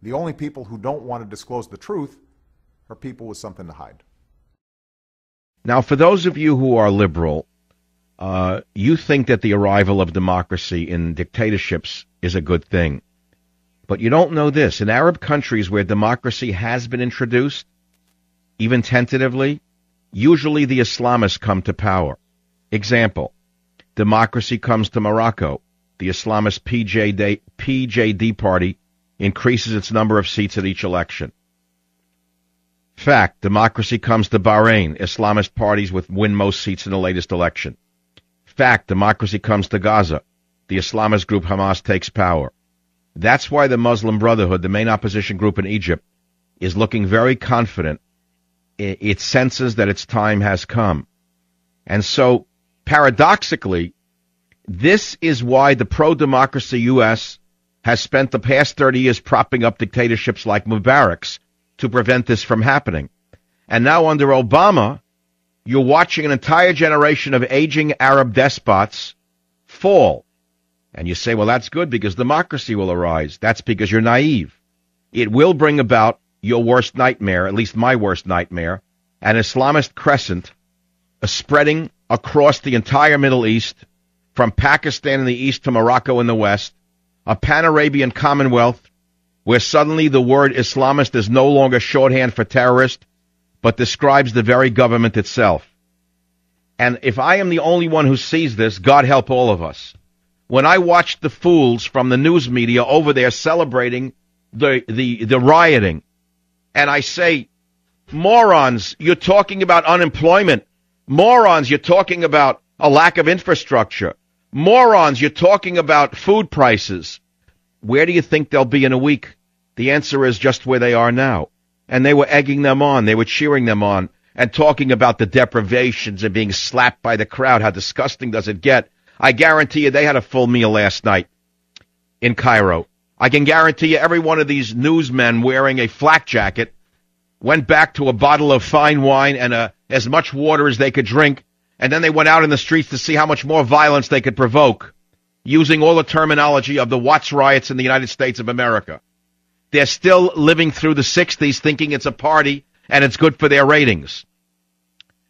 The only people who don't want to disclose the truth are people with something to hide. Now, for those of you who are liberal, you think that the arrival of democracy in dictatorships is a good thing. But you don't know this. In Arab countries where democracy has been introduced, even tentatively, usually the Islamists come to power. Example, democracy comes to Morocco. The Islamist PJD party increases its number of seats at each election. Fact, democracy comes to Bahrain. Islamist parties win most seats in the latest election. Fact, democracy comes to Gaza. The Islamist group Hamas takes power. That's why the Muslim Brotherhood, the main opposition group in Egypt, is looking very confident. It senses that its time has come. And so, paradoxically, this is why the pro-democracy U.S. has spent the past 30 years propping up dictatorships like Mubarak's to prevent this from happening. And now under Obama, you're watching an entire generation of aging Arab despots fall. And you say, well, that's good because democracy will arise. That's because you're naive. It will bring about your worst nightmare, at least my worst nightmare, an Islamist crescent spreading across the entire Middle East, from Pakistan in the east to Morocco in the west, a Pan-Arabian Commonwealth where suddenly the word Islamist is no longer shorthand for terrorist, but describes the very government itself. And if I am the only one who sees this, God help all of us. When I watched the fools from the news media over there celebrating the rioting, and I say, morons, you're talking about unemployment. Morons, you're talking about a lack of infrastructure. Morons, you're talking about food prices. Where do you think they'll be in a week? The answer is just where they are now. And they were egging them on. They were cheering them on and talking about the deprivations and being slapped by the crowd. How disgusting does it get? I guarantee you they had a full meal last night in Cairo. I can guarantee you every one of these newsmen wearing a flak jacket went back to a bottle of fine wine and as much water as they could drink, and then they went out in the streets to see how much more violence they could provoke, using all the terminology of the Watts riots in the United States of America. They're still living through the 60s thinking it's a party and it's good for their ratings.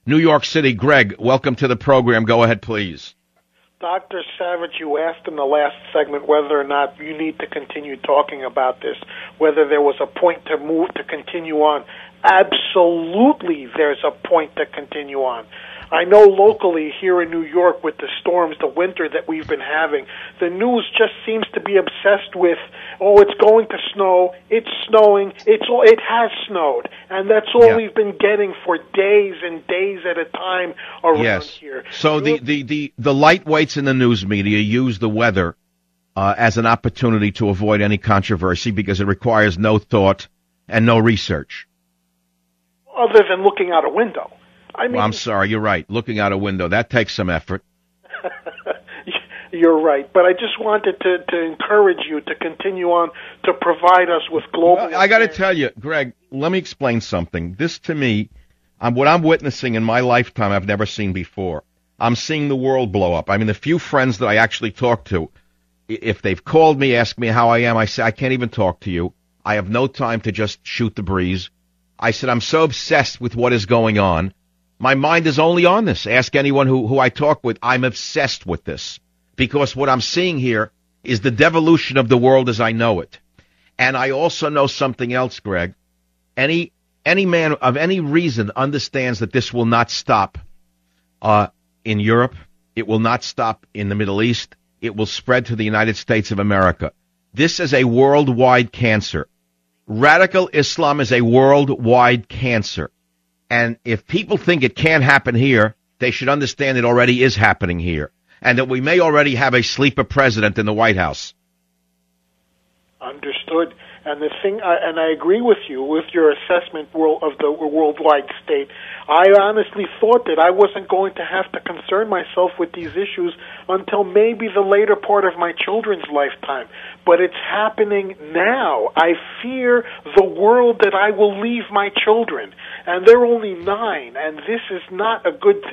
New York City, Greg, welcome to the program. Go ahead, please. Dr. Savage, you asked in the last segment whether or not you need to continue talking about this, whether there was a point to continue on. Absolutely, there's a point to continue on. I know locally here in New York with the storms, the winter that we've been having, the news just seems to be obsessed with, oh, it's going to snow, it's snowing, it has snowed. And that's all we've been getting for days and days at a time around here. So the lightweights in the news media use the weather as an opportunity to avoid any controversy because it requires no thought and no research. Other than looking out a window. I mean, well, I'm sorry, you're right. Looking out a window, that takes some effort. You're right. But I just wanted to encourage you to continue on to provide us with global... Well, I got to tell you, Greg, let me explain something. This, to me, what I'm witnessing in my lifetime I've never seen before. I'm seeing the world blow up. I mean, the few friends that I actually talk to, if they've called me, ask me how I am, I say, I can't even talk to you. I have no time to just shoot the breeze. I said, I'm so obsessed with what is going on. My mind is only on this. Ask anyone who I talk with. I'm obsessed with this because what I'm seeing here is the devolution of the world as I know it. And I also know something else, Greg. Any man of any reason understands that this will not stop in Europe. It will not stop in the Middle East. It will spread to the United States of America. This is a worldwide cancer. Radical Islam is a worldwide cancer. And if people think it can't happen here, they should understand it already is happening here. And that we may already have a sleeper president in the White House. Understood. And the thing, and I agree with you with your assessment of the worldwide state. I honestly thought that I wasn't going to have to concern myself with these issues until maybe the later part of my children's lifetime. But it's happening now. I fear the world that I will leave my children. And they're only 9, and this is not a good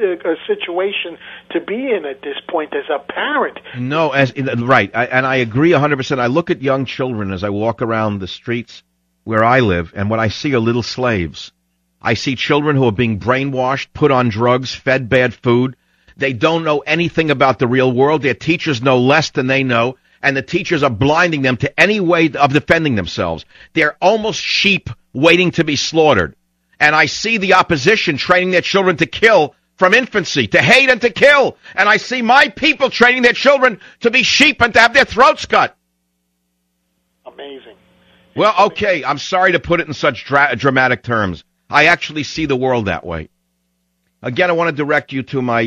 situation to be in at this point as a parent. No, right, and I agree 100%. I look at young children as I walk around the streets, where I live, and what I see are little slaves. I see children who are being brainwashed, put on drugs, fed bad food. They don't know anything about the real world. Their teachers know less than they know, and the teachers are blinding them to any way of defending themselves. They're almost sheep waiting to be slaughtered. And I see the opposition training their children to kill from infancy, to hate and to kill. And I see my people training their children to be sheep and to have their throats cut. Amazing. Well, okay, I'm sorry to put it in such dramatic terms. I actually see the world that way. Again, I want to direct you to my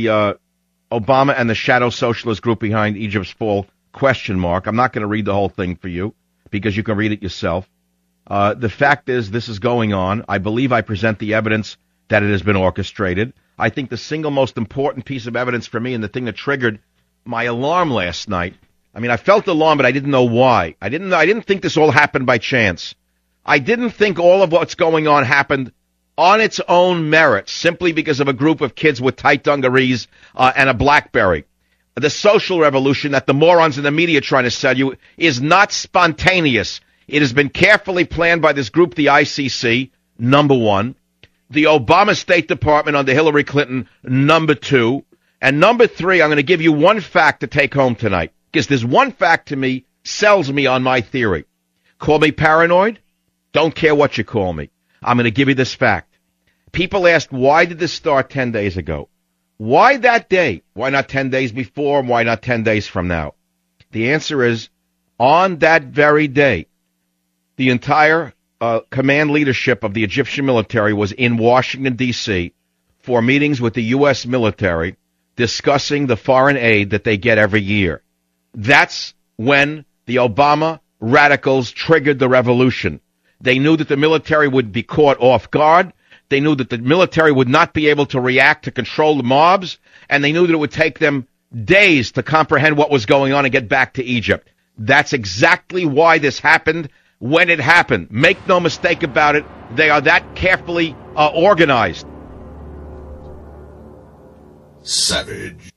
Obama and the Shadow Socialist Group Behind Egypt's Fall ? I'm not going to read the whole thing for you because you can read it yourself. The fact is, this is going on. I believe I present the evidence that it has been orchestrated. I think the single most important piece of evidence for me and the thing that triggered my alarm last night, I mean, I felt alarm, but I didn't know why. I didn't think this all happened by chance. I didn't think all of what's going on happened on its own merits, simply because of a group of kids with tight dungarees and a BlackBerry. The social revolution that the morons in the media are trying to sell you is not spontaneous. It has been carefully planned by this group, the ICC, number one. The Obama State Department under Hillary Clinton, number two. And number three, I'm going to give you one fact to take home tonight, because there's one fact to me, sells me on my theory. Call me paranoid? Don't care what you call me. I'm going to give you this fact. People asked, why did this start 10 days ago? Why that day? Why not 10 days before? Why not 10 days from now? The answer is, on that very day, the entire command leadership of the Egyptian military was in Washington, D.C. for meetings with the U.S. military discussing the foreign aid that they get every year. That's when the Obama radicals triggered the revolution. They knew that the military would be caught off guard. They knew that the military would not be able to react to control the mobs, and they knew that it would take them days to comprehend what was going on and get back to Egypt. That's exactly why this happened when it happened. Make no mistake about it, they are that carefully organized. Savage.